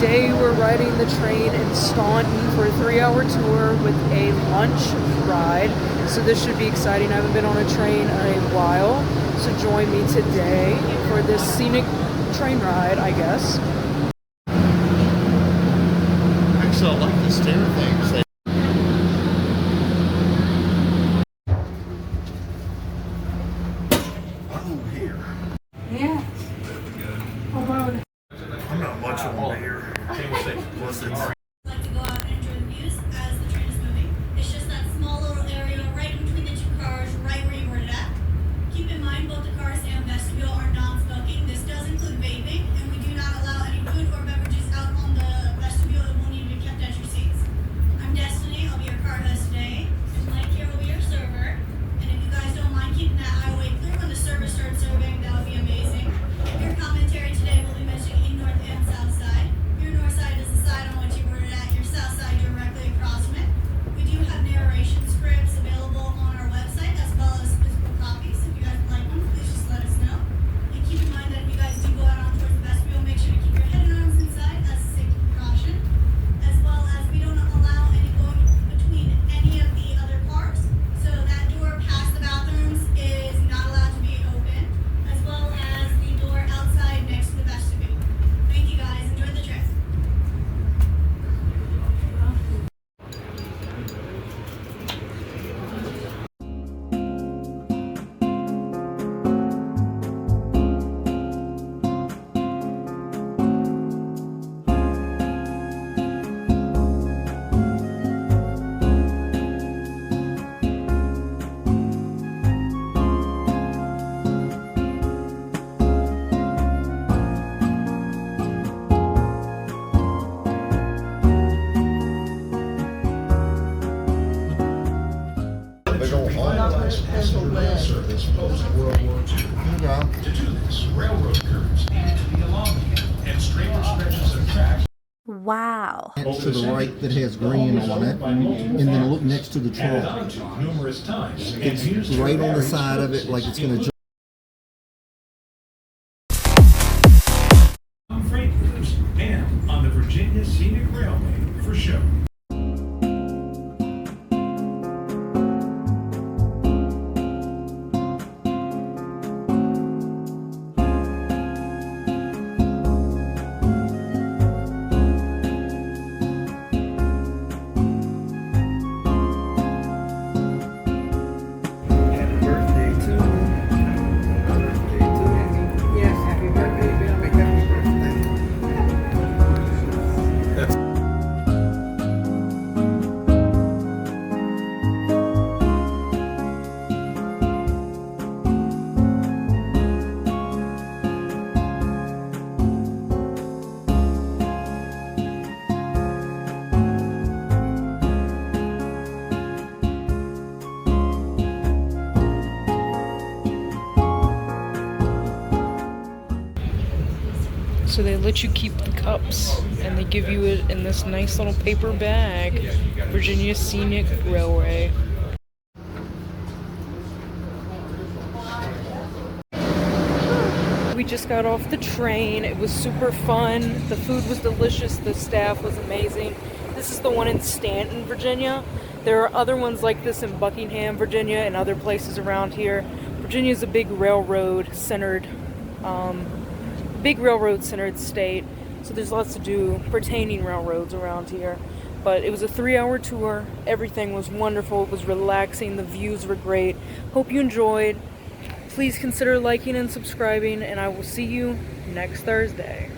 Today we're riding the train in Staunton for a 3-hour tour with a lunch ride. So this should be exciting. I haven't been on a train in a while. So join me today for this scenic train ride, I guess. Actually, I like the stair things. Here. Yeah. I'm not much on beer. Plus it's Like to go out and enjoy the views as the train is moving. It's just that small little area right in between the two cars, right where you were at. Keep in mind both the cars and vestibule are non-smoking. This does include vaping, and we do not allow any food or beverages out on the vestibule. It will need to be kept at your seats. I'm Destiny. I'll be your car host today. And Mike here will be your server. And if you guys don't mind keeping that aisle clear when the service starts serving, that would be amazing. Your commentary today will be mentioning in north and south side. Your north side is the side on which you were at, your south side directly across from it. We do have narration scripts available on our website as well as physical copies. If you guys would like one, please just let us know. And keep in mind that if you guys do go out on towards the vestibule, make sure to keep your head and arms inside as a safety precaution. As well as we don't allow any going between any of the other cars. So that door past the bathrooms is not allowed to be open, as well as the door outside next to the vestibule. Thank you guys. Enjoy the trip. big old hall. Service post World War II. Yeah. To do this, railroad curves needed to be elongated and straighter stretches of track. Wow. To the right that has green on it, and then look next to the Added troll. onto numerous times. and It's used for right on the various side of it, like it's gonna purposes. jump. On freight routes and on the Virginia Scenic Railway for show. Happy birthday to Yes, happy birthday, Bill. Happy birthday. So they let you keep the cups, and they give you it in this nice little paper bag. Virginia Scenic Railway. We just got off the train. It was super fun. The food was delicious. The staff was amazing. This is the one in Staunton, Virginia. There are other ones like this in Buckingham, Virginia, and other places around here. Virginia is a big railroad-centered state, so there's lots to do pertaining railroads around here. But it was a 3-hour tour. Everything was wonderful. It was relaxing. The views were great. Hope you enjoyed. Please consider liking and subscribing, and I will see you next Thursday.